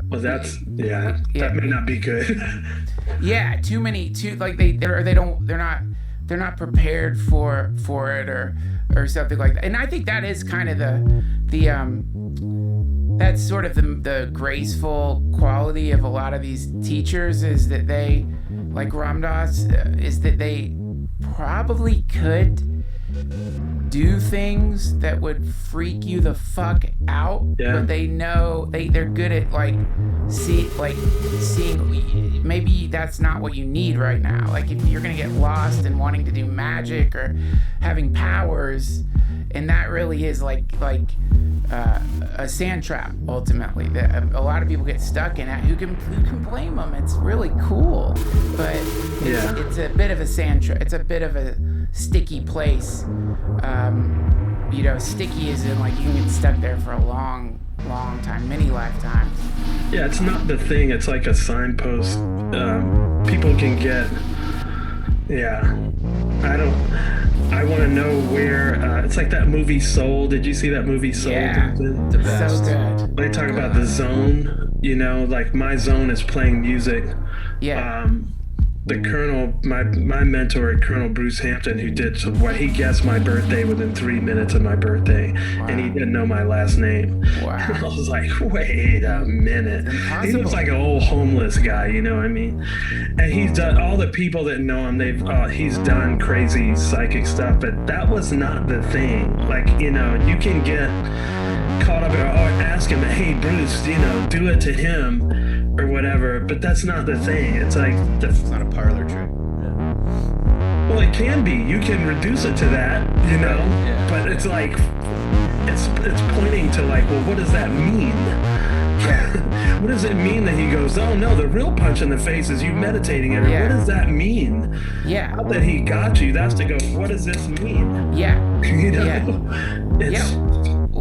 Well, that may not be good. Yeah, they're not prepared for it or something like that. And I think that is kind of that's sort of the graceful quality of a lot of these teachers, is that they, like Ram Dass, is that they probably could do things that would freak you the fuck out, but they know they're good at seeing maybe that's not what you need right now. Like if you're gonna get lost in wanting to do magic or having powers, and that really is like a sand trap ultimately that a lot of people get stuck in. Who can blame them? It's really cool, but it's a bit of a sand trap. It's a bit of a sticky place. Sticky is in like you can get stuck there for a long time, many lifetimes. Yeah, it's not the thing. It's like a signpost. People can get. Yeah, I want to know where. It's like that movie Soul. Did you see that movie Soul? Yeah, the best. So good. They talk about the zone. Like my zone is playing music. Yeah. The Colonel, my mentor, Colonel Bruce Hampton, who did he guessed my birthday within 3 minutes of my birthday, and he didn't know my last name. Wow. I was like, wait a minute. He looks like an old homeless guy, you know what I mean? And he's done, all the people that know him, he's done crazy psychic stuff, but that was not the thing. Like, you can get caught up in ask him, hey Bruce, do it to him or whatever, but that's not the thing. It's like it's not a parlor trick. Well, it can be. You can reduce it to that, but it's like it's pointing to like, well, what does that mean? What does it mean that he goes, oh no, the real punch in the face is you meditating it? Or what does that mean? Yeah. Not that he got you, that's to go, what does this mean? Yeah.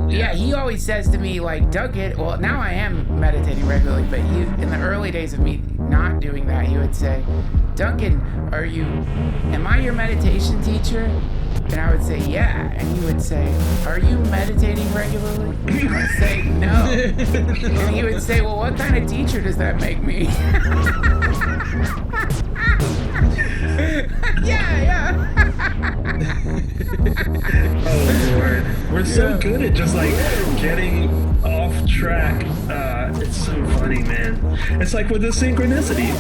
Yeah, he always says to me, like, Duncan, well, now I am meditating regularly, but in the early days of me not doing that, he would say, Duncan, am I your meditation teacher? And I would say, yeah. And he would say, are you meditating regularly? And I would say, no. And he would say, well, what kind of teacher does that make me? Yeah. Oh Lord, we're so good at just like getting off track. It's so funny, man. It's like with the synchronicities.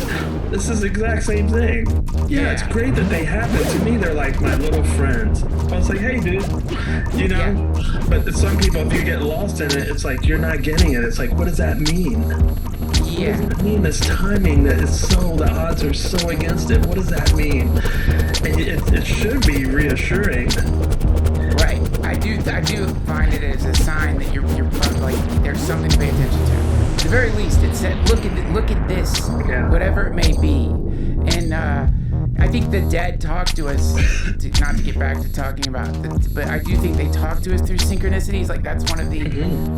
This is the exact same thing. Yeah, it's great that they happen. To me, they're like my little friends. I was like, hey, dude, But some people, if you get lost in it, it's like you're not getting it. It's like, what does that mean? Yeah. What does that mean? This timing that is the odds are so against it. What does that mean? And it should be reassuring. Right. I do find it as a sign that you're probably like there's something to pay attention to. At the very least, it said look at this, whatever it may be. And I think the dead talk to us. Not to get back to talking about, but I do think they talk to us through synchronicities. Like that's one of the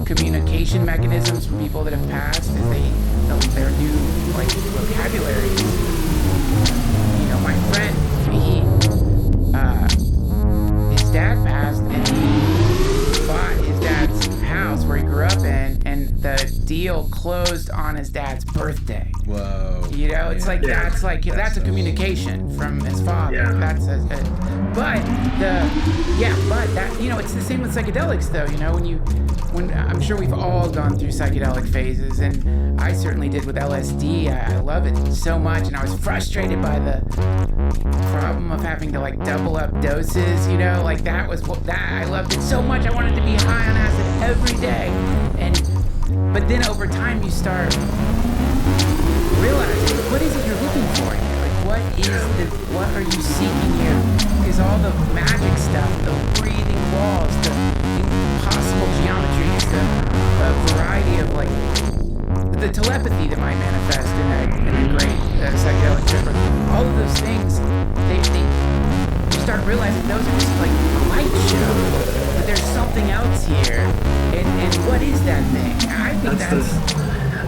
communication mechanisms for people that have passed. Is their new like vocabulary. My friend, his dad passed, and he bought his dad's house where he grew up in, and the deal closed on his dad's birthday. Whoa. It's like that's a communication from his father. Yeah. But that it's the same with psychedelics though. When I'm sure we've all gone through psychedelic phases, and I certainly did with LSD. I love it so much, and I was frustrated by the problem of having to like double up doses. Like that was I loved it so much. I wanted to be high on acid every day, but then over time you start realizing what is it you're looking for here? Like what are you seeking here? Because all the magic stuff, the breathing walls, the impossible geometries, the variety of like the telepathy that might manifest in a great psychedelic trip, all of those things, you start realizing those are just like a light show, but there's something else here, and what is that thing? I think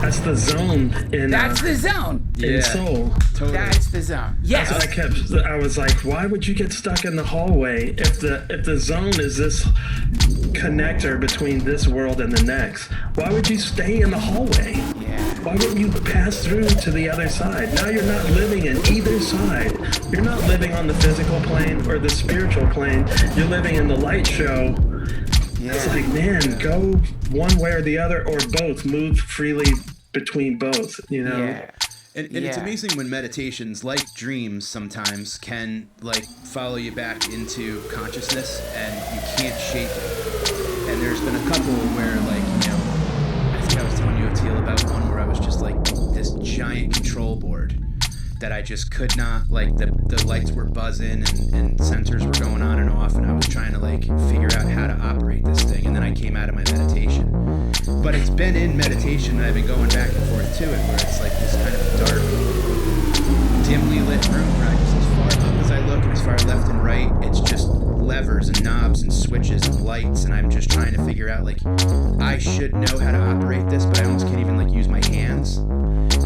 that's the zone that's the zone in Soul. Totally. That's the zone. Yes. That's what I was like, why would you get stuck in the hallway if the zone is this connector between this world and the next? Why would you stay in the hallway? Yeah. why wouldn't you pass through to the other side? Now you're not living in either side. You're not living on the physical plane or the spiritual plane. You're living in the light show. Yeah. It's like, man, go one way or the other, or both. Move freely between both, you know? Yeah. And it's amazing when meditations, like dreams, sometimes can like follow you back into consciousness, and you can't shake it. And there's been a couple where, like, you know, I think I was telling you, Teal, about one where I was just like this giant control board that I just could not, like, the lights were buzzing and sensors were going on and off, and I was trying to like figure out how to operate this thing, and then I came out of my meditation. But it's been in meditation, and I've been going back and forth to it, where it's like this kind of dark, dimly lit room where I just, as far up as I look and as far left and right, it's just levers and knobs and switches and lights, and I'm just trying to figure out, like, I should know how to operate this, but I almost can't even like use my hands.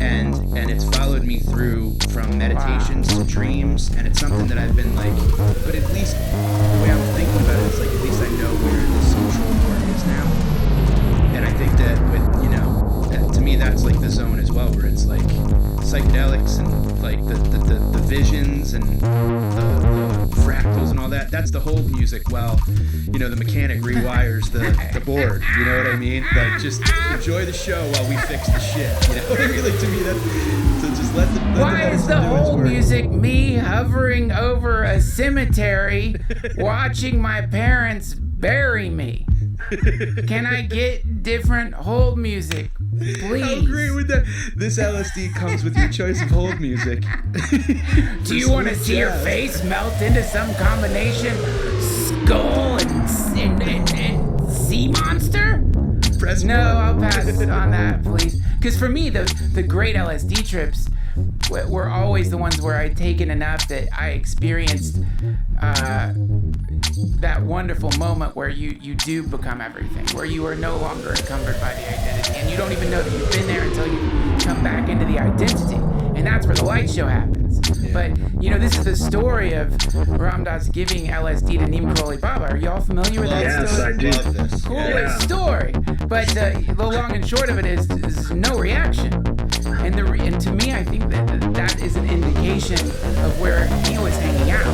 And it's followed me through from meditations to dreams, and it's something that I've been like, but at least the way I'm thinking about it is like, at least I know where this control board is now. And I think that with, you know, to me that's like the zone as well, where it's like psychedelics and like the visions and the fractals and all that. That's the hold music while, you know, the mechanic rewires the board. You know what I mean? Like, just enjoy the show while we fix the shit. You know what I mean? Like, to me, that, so just let the Why is the hold music me hovering over a cemetery watching my parents bury me? Can I get different hold music, please? How great would that? This LSD comes with your choice of hold music. Do you want to see your face melt into some combination skull and sea monster? No, I'll pass on that, please. Because for me, the great LSD trips were always the ones where I'd taken enough that I experienced that wonderful moment where you do become everything, where you are no longer encumbered by the identity, and you don't even know that you've been there until you come back into the identity, and that's where the light show happens. Yeah. But, you know, this is the story of Ram Dass giving LSD to Neem Karoli Baba. Are you all familiar with that story? Yes, I do. Love this. Coolest story. But the long and short of it is no reaction. And to me, I think that is an indication of where he was hanging out,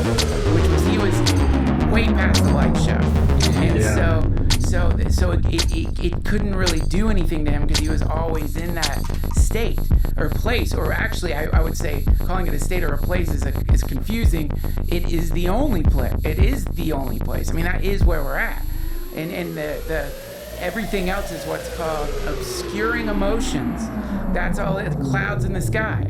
which was he was way past the light show, and so it couldn't really do anything to him because he was always in that state or place, or actually I would say calling it a state or a place is confusing. It is the only place. It is the only place. I mean, that is where we're at, and the everything else is what's called obscuring emotions. That's all it, clouds in the sky.